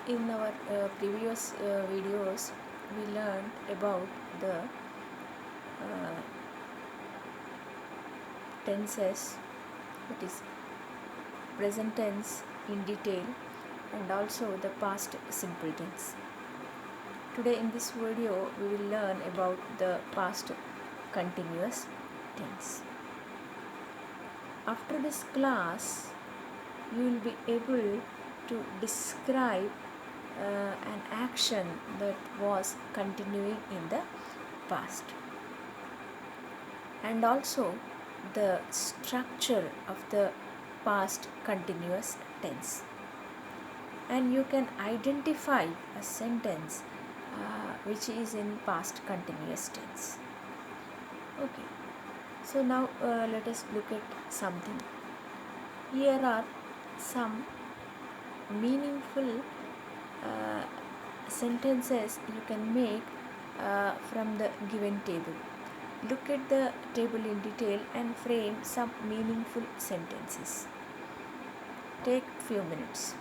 In our previous videos, we learned about the tenses, that is present tense in detail, and also the past simple tense. Today in this video, we will learn about the past continuous tense. After this class, you will be able to describe an action that was continuing in the past, and also the structure of the past continuous tense, and you can identify a sentence which is in past continuous tense. Okay, so now let us look at something. Here are some meaningful sentences you can make from the given table. Look at the table in detail and frame some meaningful sentences. Take few minutes.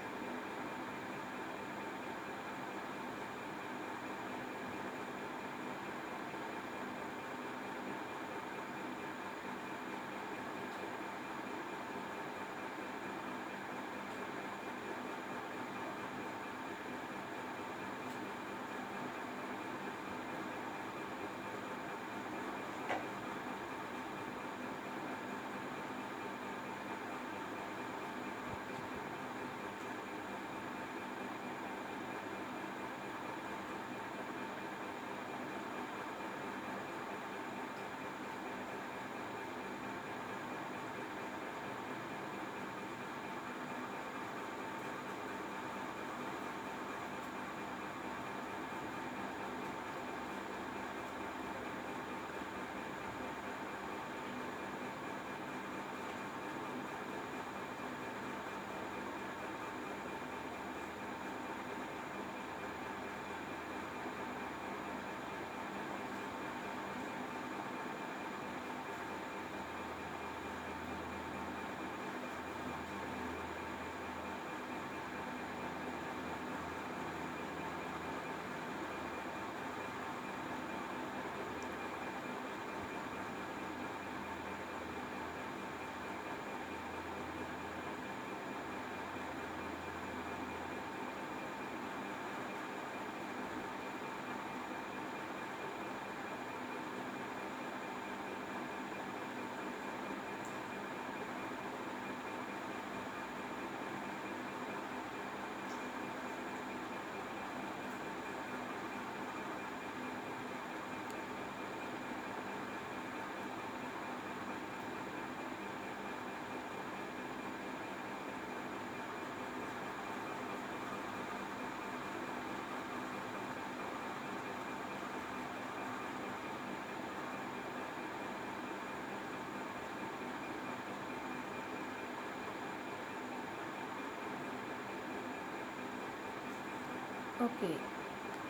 Okay,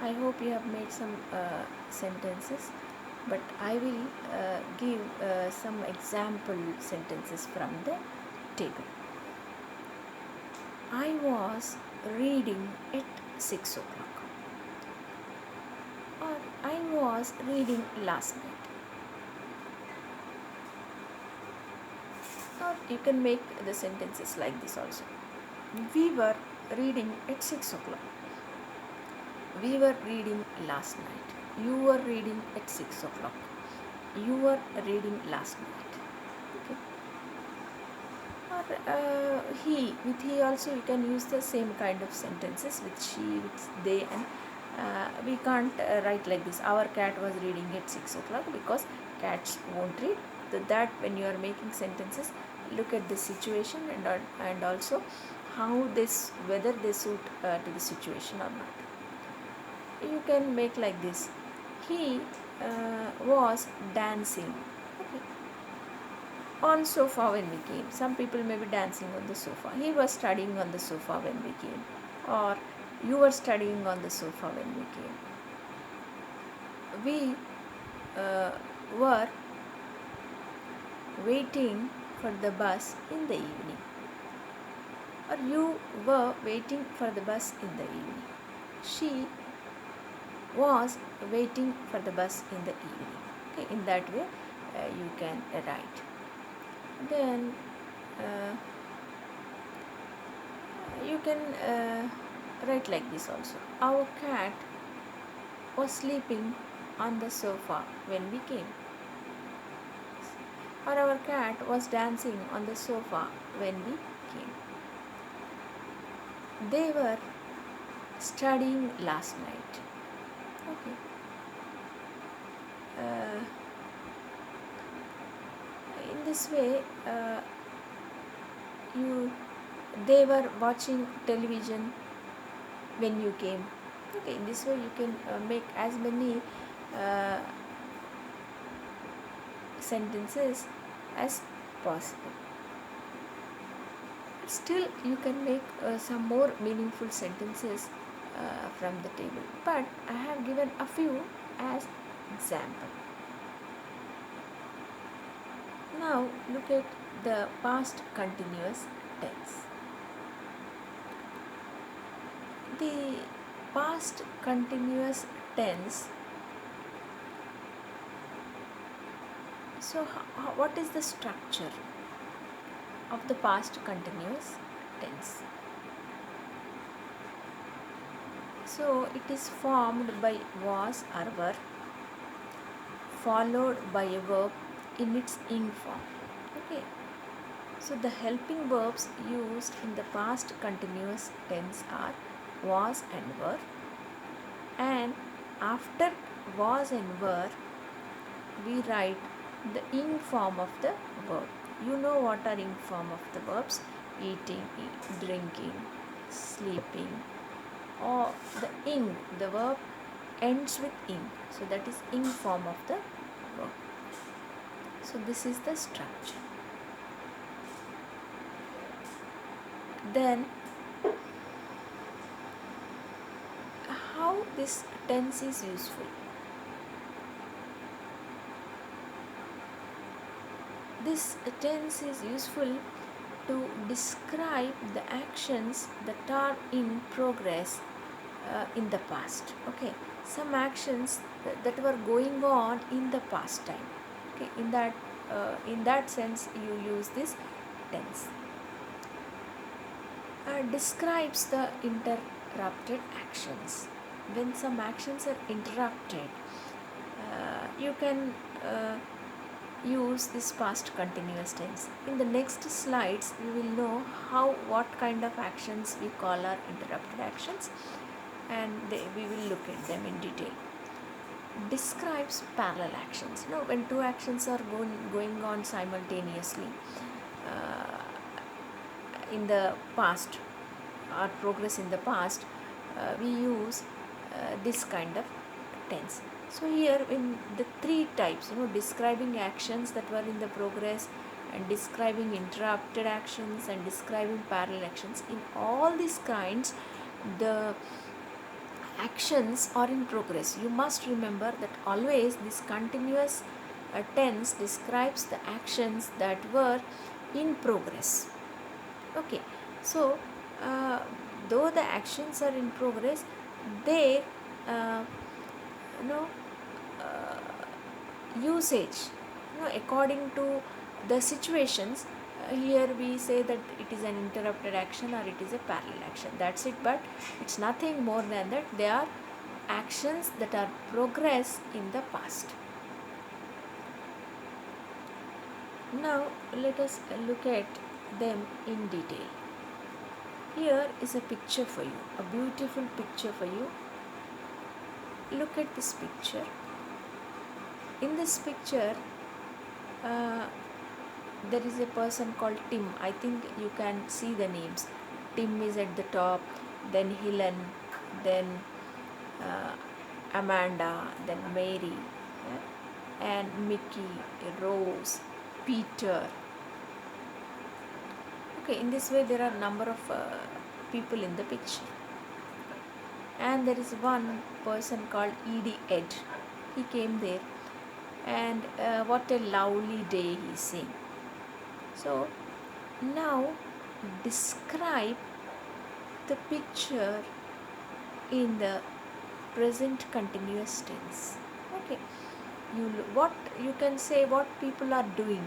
I hope you have made some sentences, but I will give some example sentences from the table. I was reading at 6 o'clock, or I was reading last night, or you can make the sentences like this also. We were reading at 6 o'clock. We were reading last night. You were reading at 6 o'clock. You were reading last night. Okay. Or he, with he also you can use the same kind of sentences with she, with they, and we can't write like this. Our cat was reading at 6 o'clock because cats won't read. That when you are making sentences, look at the situation and also how this, whether they suit to the situation or not. You can make like this. He was dancing, okay, on sofa when we came. Some people may be dancing on the sofa. He was studying on the sofa when we came, or you were studying on the sofa when we came. We were waiting for the bus in the evening. or you were waiting for the bus in the evening. She was waiting for the bus in the evening. Okay, in that way you can write. Then you can write like this also. Our cat was sleeping on the sofa when we came. Or our cat was dancing on the sofa when we came. They were studying last night. Okay. In this way, you they were watching television when you came. Okay. In this way, you can make as many sentences as possible. Still, you can make some more meaningful sentences from the table, but I have given a few as example. Now look at the past continuous tense. The past continuous tense, so what is the structure of the past continuous tense? So it is formed by was or were, followed by a verb in its ing form. Okay. So the helping verbs used in the past continuous tense are was and were, and after was and were we write the ing form of the verb. You know what are ing form of the verbs: eating, drinking, sleeping, or the ing, the verb ends with ing, so that is ing form of the verb. So this is the structure. Then how this tense is useful? This tense is useful to describe the actions that are in progress in the past. Okay, some actions that were going on in the past time. Okay, in that sense you use this tense. Describes the interrupted actions. When some actions are interrupted, you can use this past continuous tense. In the next slides we will know what kind of actions we call our interrupted actions, and we will look at them in detail. Describes parallel actions. When two actions are going on simultaneously in the past, or progress in the past, we use this kind of tense. So here in the three types, describing actions that were in the progress, and describing interrupted actions, and describing parallel actions, in all these kinds the actions are in progress. You must remember that always this continuous tense describes the actions that were in progress. Okay, so though the actions are in progress, they usage, according to the situations, here we say that it is an interrupted action or it is a parallel action. That's it, but it's nothing more than that. They are actions that are progress in the past. Now let us look at them in detail. Here is a picture for you, a beautiful picture for you. Look at this picture. In this picture, there is a person called Tim. I think you can see the names. Tim is at the top, then Helen, then Amanda, then Mary, and Mickey, Rose, Peter. Okay, in this way there are number of people in the picture. And there is one person called Edie Ed. He came there, and what a lovely day he sang. So now describe the picture in the present continuous tense. Okay, what you can say what people are doing.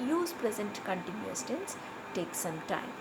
Use present continuous tense. Take some time.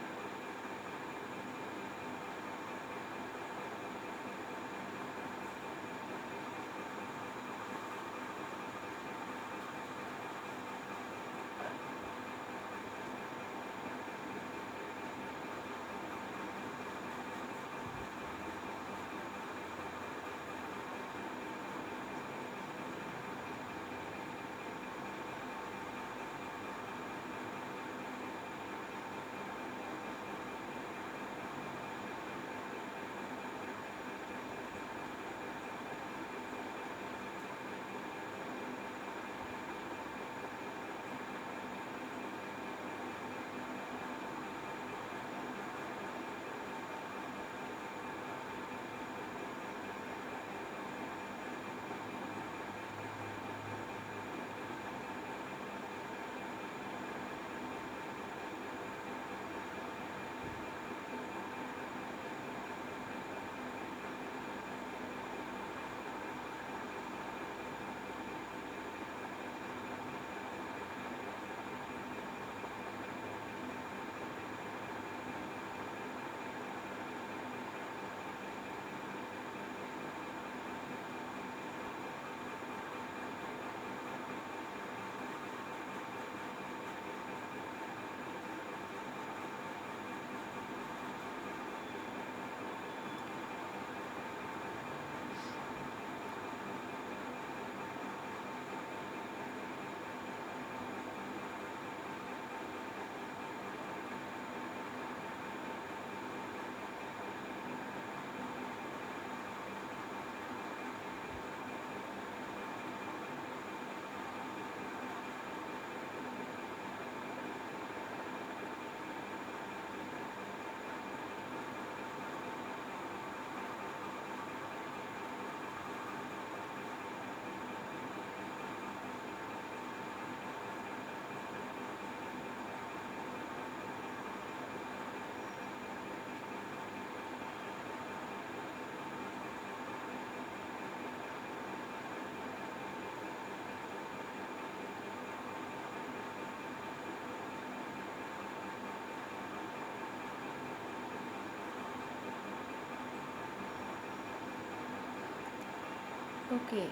Okay,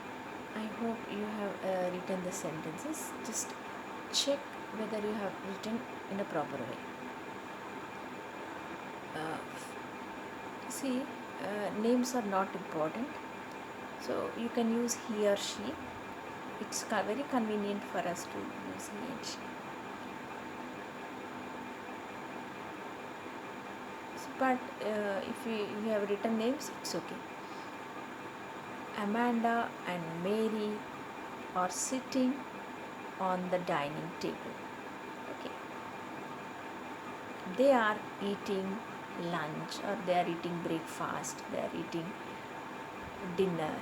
I hope you have written the sentences. Just check whether you have written in a proper way. Uh, See, names are not important, so you can use he or she. It's very convenient for us to use he and she. But if you have written names, it's okay. Amanda and Mary are sitting on the dining table. Okay. They are eating lunch or they are eating breakfast, they are eating dinner,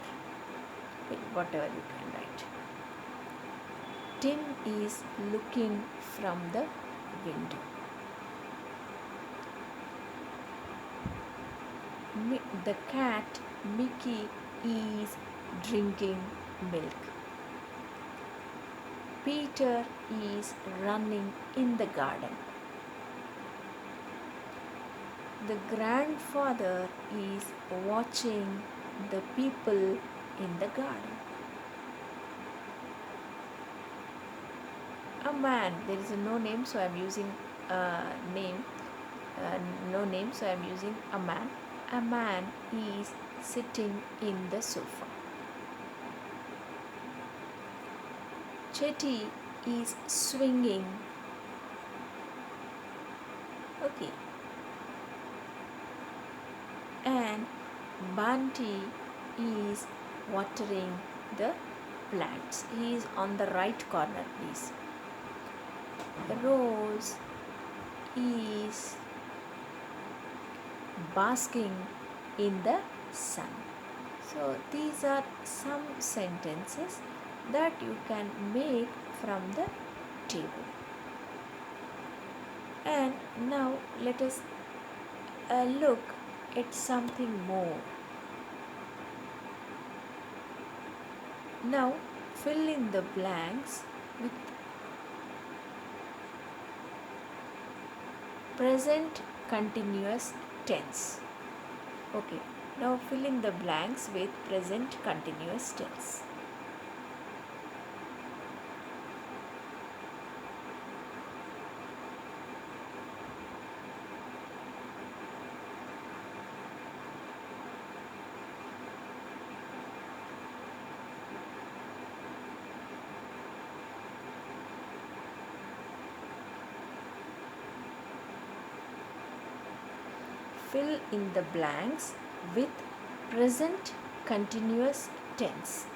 whatever you can write. Tim is looking from the window. The cat Mickey is drinking milk. Peter is running in the garden. The grandfather is watching the people in the garden. A man, there is no name, so I am using name. No name, so I am using a man. A man is sitting in the sofa. Chetty is swinging. Okay. And Bunty is watering the plants. He is on the right corner, please. Rose is basking in the sun. So these are some sentences that you can make from the table. And now let us look at something more. Now fill in the blanks with present continuous tense. Okay, now fill in the blanks with present continuous tense. Fill in the blanks with present continuous tense.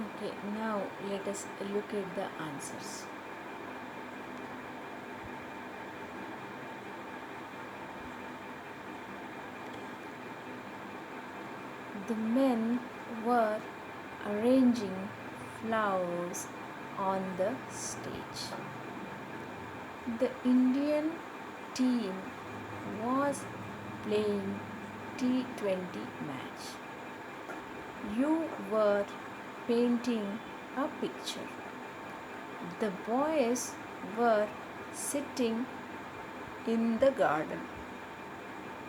Okay, now let us look at the answers. The men were arranging flowers on the stage. The Indian team was playing T20 match. You were painting a picture. The boys were sitting in the garden.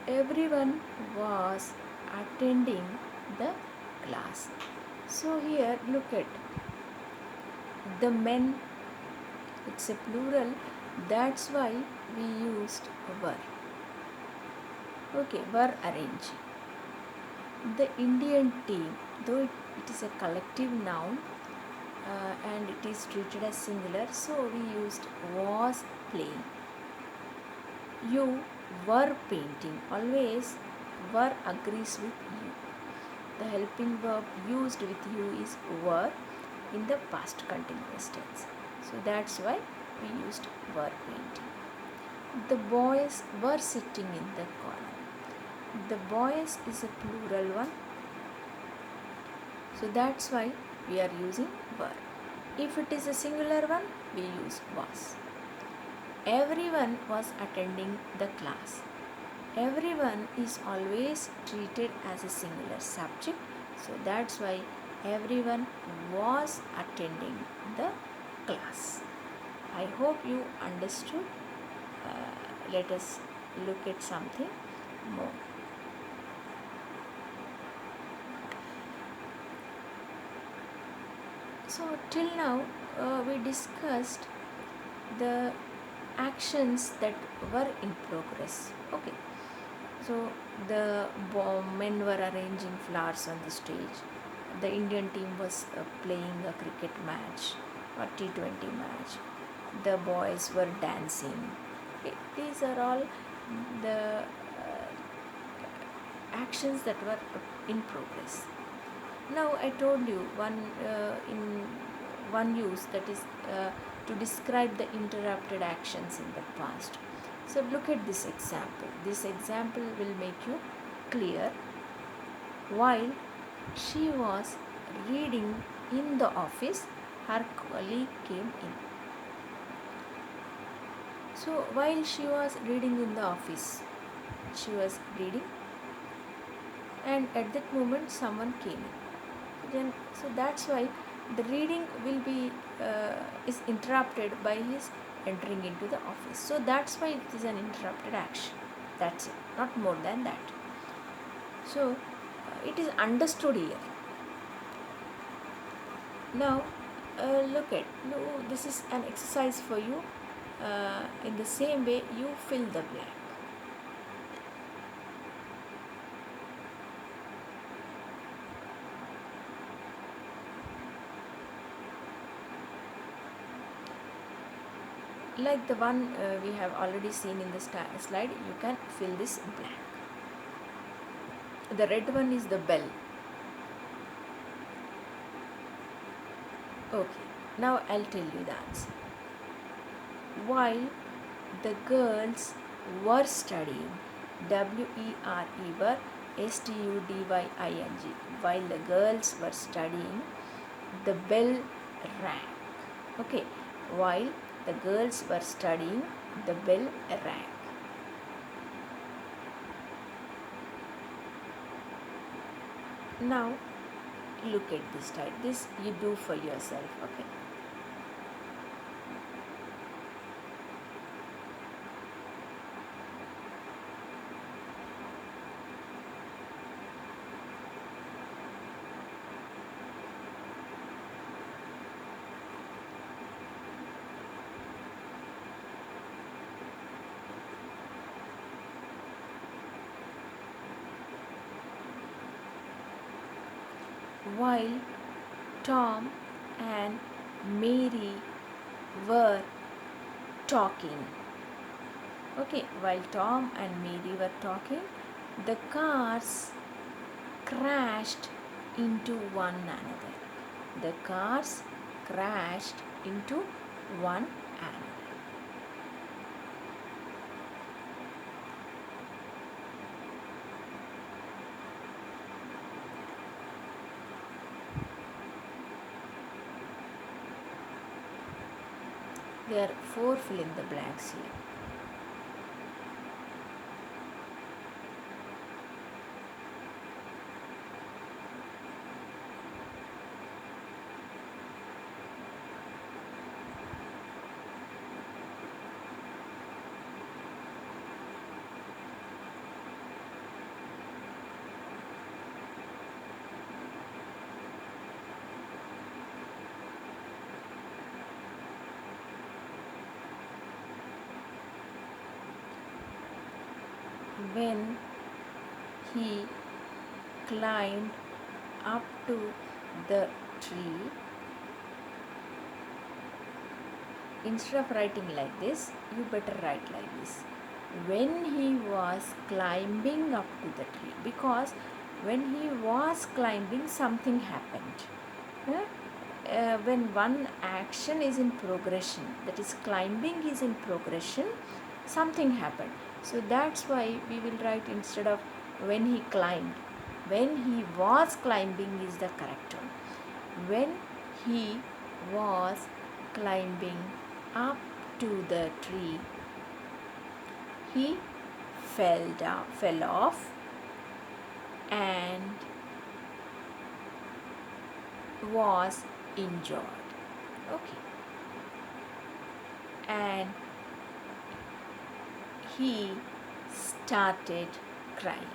Everyone was attending the class. So here look at the men, it's a plural, that's why we used were. Okay, were arranging. The Indian team, though it is a collective noun and it is treated as singular, so we used was playing. You were painting, always were agrees with you. The helping verb used with you is were in the past continuous tense. So that's why we used were painting. The boys were sitting in the corner. The boys is a plural one. So that's why we are using were. If it is a singular one, we use was. Everyone was attending the class. Everyone is always treated as a singular subject. So that's why everyone was attending the class. I hope you understood. Let us look at something more. So till now we discussed the actions that were in progress. Okay, so the men were arranging flowers on the stage. The Indian team was playing a cricket match or T20 match. The boys were dancing. These are all the actions that were in progress. Now I told you in one use, that is to describe the interrupted actions in the past. So look at this example. This example will make you clear. While she was reading in the office, her colleague came in. So while she was reading in the office, she was reading, and at that moment someone came in. Then, so that's why the reading will be is interrupted by his entering into the office. So that's why it is an interrupted action. That's it, not more than that. So it is understood here. Now look at, no, this is an exercise for you. In the same way, you fill the blank. Like the one we have already seen in the slide, you can fill this blank. The red one is the bell. Okay, now I'll tell you the answer. While the girls were studying, W-E-R-E were S-T-U-D-Y-I-N-G. While the girls were studying, the bell rang. Okay, while the girls were studying, the bell rang. Now look at this type. This you do for yourself. Okay. While Tom and Mary were talking. Okay, while Tom and Mary were talking, the cars crashed into one another. The cars crashed into one another. There are 4 fill in the blanks here. When he climbed up to the tree, instead of writing like this, you better write like this. When he was climbing up to the tree, because when he was climbing, something happened. When one action is in progression, that is climbing is in progression, something happened. So that's why we will write, instead of when he climbed, when he was climbing is the correct one. When he was climbing up to the tree, he fell off and was injured. Okay. And he started crying.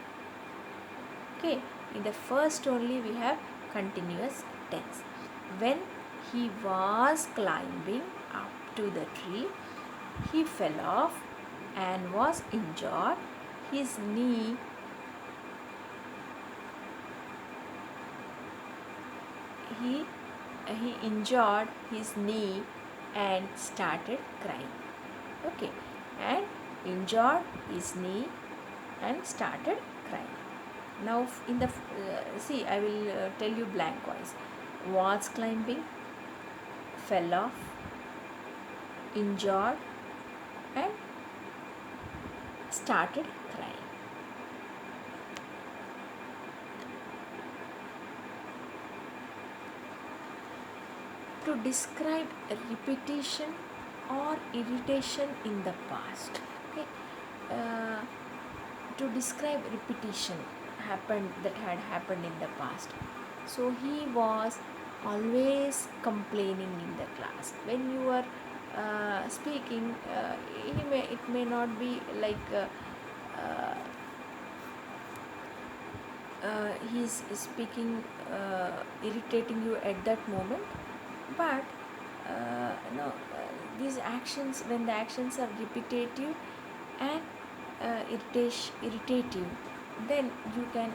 Okay, in the first only we have continuous tense. When he was climbing up to the tree, he fell off and was injured. His knee he he injured his knee and started crying. Okay, and injured his knee and started crying. Now in the see, I will tell you blank wise. Was climbing, fell off, injured and started crying. To describe a repetition or irritation in the past. Okay, to describe repetition that had happened in the past. So he was always complaining in the class. When you are speaking, it may not be like uh, he's speaking irritating you at that moment, but no, these actions, when the actions are repetitive and irritative, then you can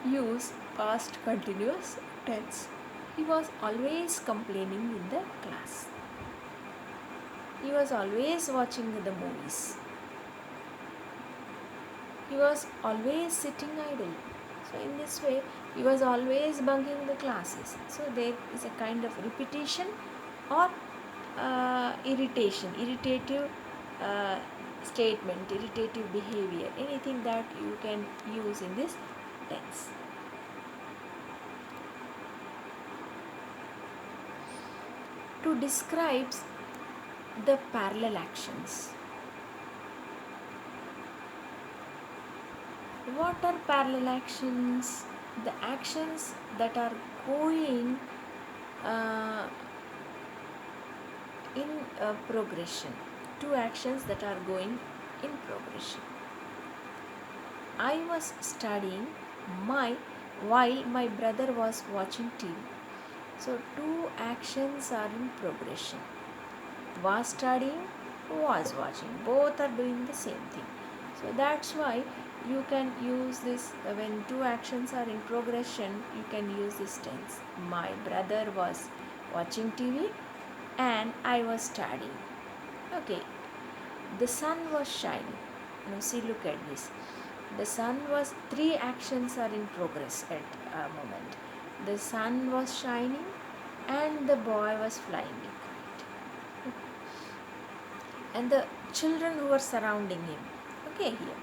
use past continuous tense. He was always complaining in the class. He was always watching the movies. He was always sitting idle. So in this way, he was always bunking the classes. So there is a kind of repetition or irritative uh, statement, irritative behavior, anything that you can use in this tense. To describe the parallel actions. What are parallel actions? The actions that are going uh, in progression. Two actions that are going in progression. I was studying while my brother was watching TV. So two actions are in progression. Was studying, was watching. Both are doing the same thing. So that's why you can use this when two actions are in progression, you can use this tense. My brother was watching TV and I was studying. Okay, the sun was shining. Now see, look at this. The sun was, three actions are in progress at a moment. The sun was shining and the boy was flying a kite. And the children who were surrounding him. Okay, here.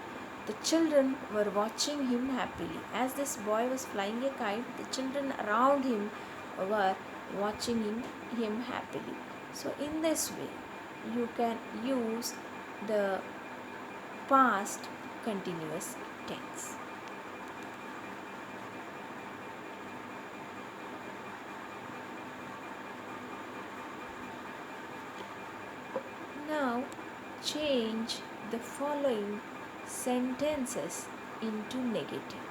The children were watching him happily. As this boy was flying a kite, the children around him were watching him happily. So in this way, you can use the past continuous tense. Now change the following sentences into negative.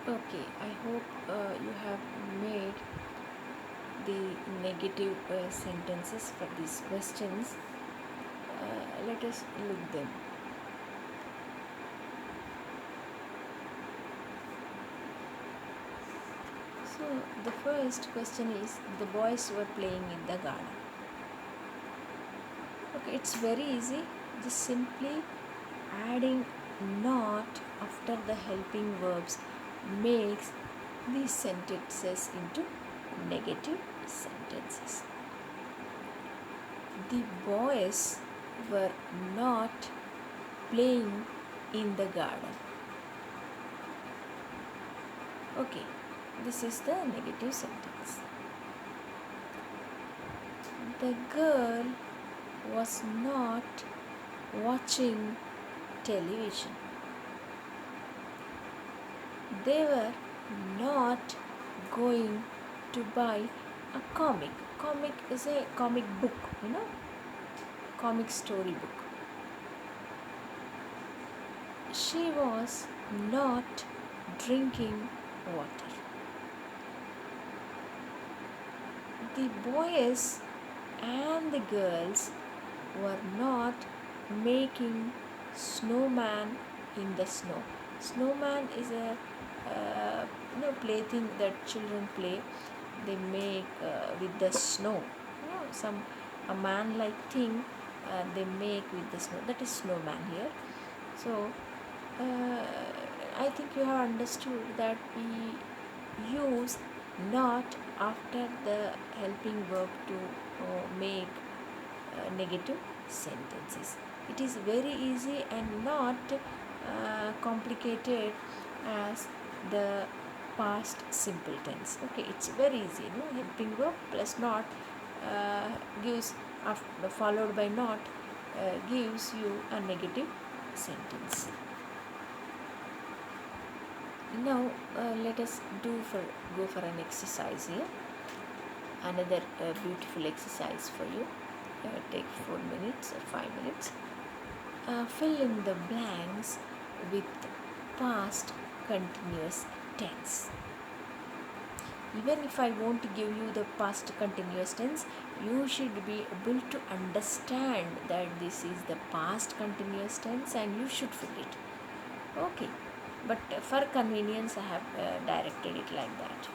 Okay, I hope you have made the negative sentences for these questions. Let us look them. So the first question is the boys were playing in the garden. Okay, it's very easy. Just simply adding not after the helping verbs makes these sentences into negative sentences. The boys were not playing in the garden. Okay, this is the negative sentence. The girl was not watching television. They were not going to buy a comic. Comic is a comic book, comic story book. She was not drinking water. The boys and the girls were not making snowman in the snow. Snowman is a plaything that children play. They make with the snow. Some a man like thing they make with the snow. That is snowman here. So uh, I think you have understood that we use not after the helping verb to make negative sentences. It is very easy and not complicated as the past simple tense. Okay, it's very easy. Helping verb plus not gives after, followed by not gives you a negative sentence. Now let us go for an exercise here. Another beautiful exercise for you. Take 4 minutes or 5 minutes. Fill in the blanks with past continuous tense. Even if I won't give you the past continuous tense, you should be able to understand that this is the past continuous tense and you should fill it. Okay, but for convenience I have directed it like that.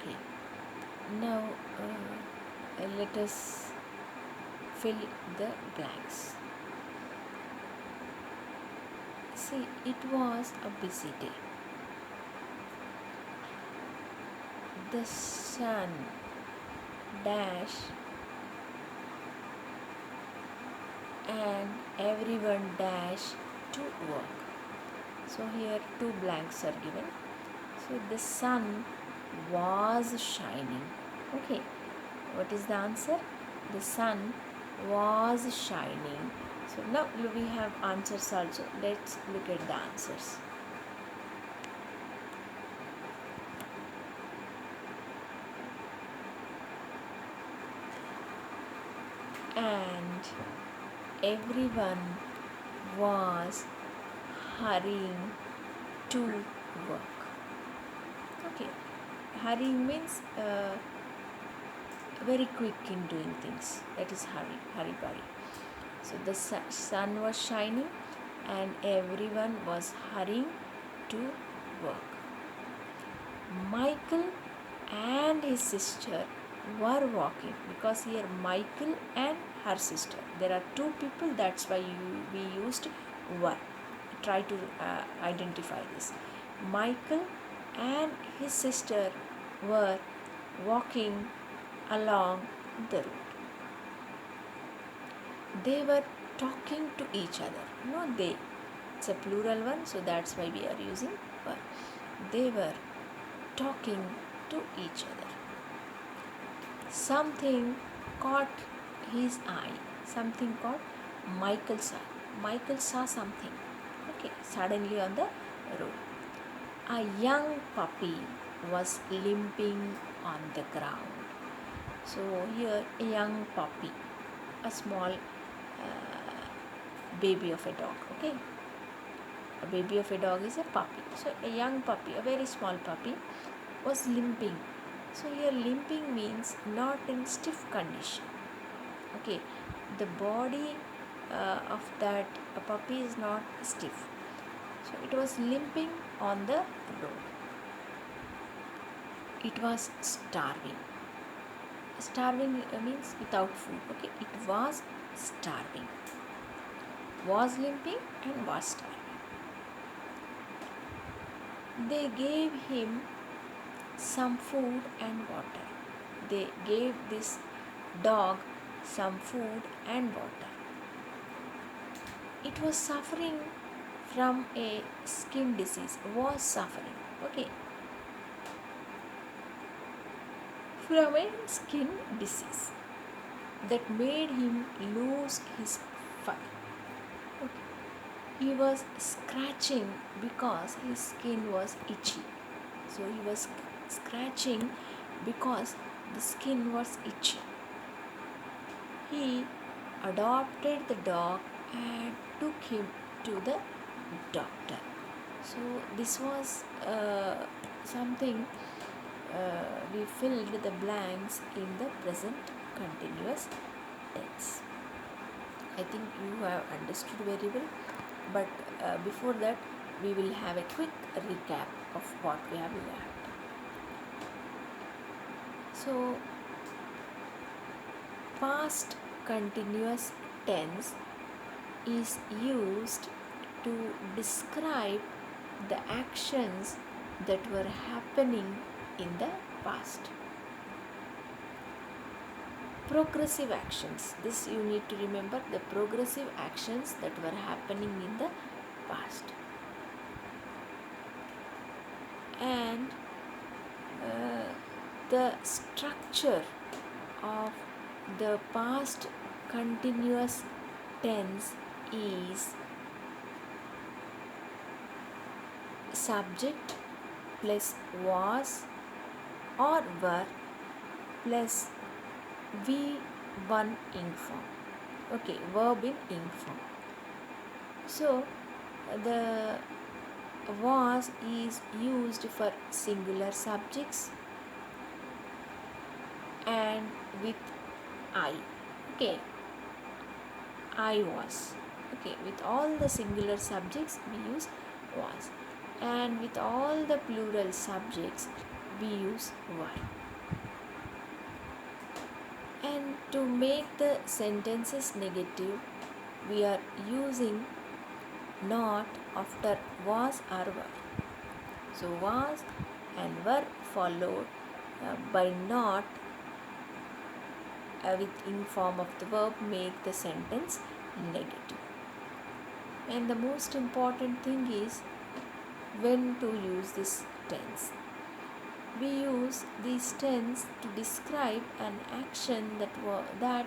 Okay, now let us fill the blanks. See, it was a busy day. The sun dashed and everyone dashed to work. So here two blanks are given. So the sun was shining. Okay, what is the answer? The sun was shining. So now we have answers also. Let's look at the answers. And everyone was hurrying to work. Okay, hurrying means very quick in doing things. That is hurry. So the sun was shining and everyone was hurrying to work. Michael and his sister were walking, because here Michael and her sister, there are two people, that's why we used were. Try to identify this. Michael and his sister were walking along the road. They were talking to each other. No, they. It's a plural one, so that's why we are using were. They were talking to each other. Something caught his eye. Something caught Michael's eye. Michael saw something. Okay, suddenly on the road. A young puppy was limping on the ground. So here a young puppy, a small baby of a dog. Okay, a baby of a dog is a puppy. So a young puppy, a very small puppy, was limping. So here limping means not in stiff condition. Okay, the body of that puppy is not stiff. So it was limping on the road. It was starving. Starving means without food. Okay, it was starving. Was limping and was starving. They gave him some food and water. They gave this dog some food and water. It was suffering from a skin disease. Was suffering. Okay. From a skin disease that made him lose his fur. Okay. He was scratching because his skin was itchy. So he was scratching because the skin was itchy. He adopted the dog and took him to the doctor. So this was something we filled the blanks in the present continuous tense. I think you have understood very well, but before that we will have a quick recap of what we have learned. So past continuous tense is used to describe the actions that were happening in the past. Progressive actions, this you need to remember, the progressive actions that were happening in the past. And the structure of the past continuous tense is subject plus was or were plus V1 ing form. Okay, verb in ing form. So the was is used for singular subjects and with I. Okay, I was. Okay, with all the singular subjects we use was, and with all the plural subjects we use were. And to make the sentences negative, we are using not after was or were. So was and were followed by not with in form of the verb make the sentence negative. And the most important thing is when to use this tense. We use this tense to describe an action that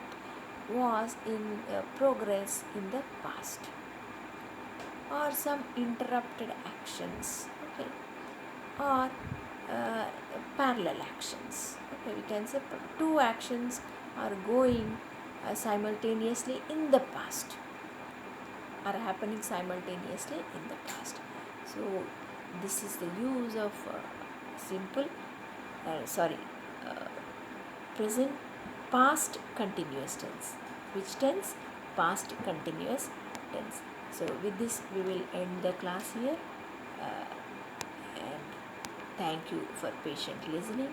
was in progress in the past, or some interrupted actions, okay, or uh, parallel actions. Okay, we can say two actions are going simultaneously in the past, are happening simultaneously in the past. So this is the use of simple present past continuous tense. Which tense? Past continuous tense. So with this we will end the class here, and thank you for patient listening.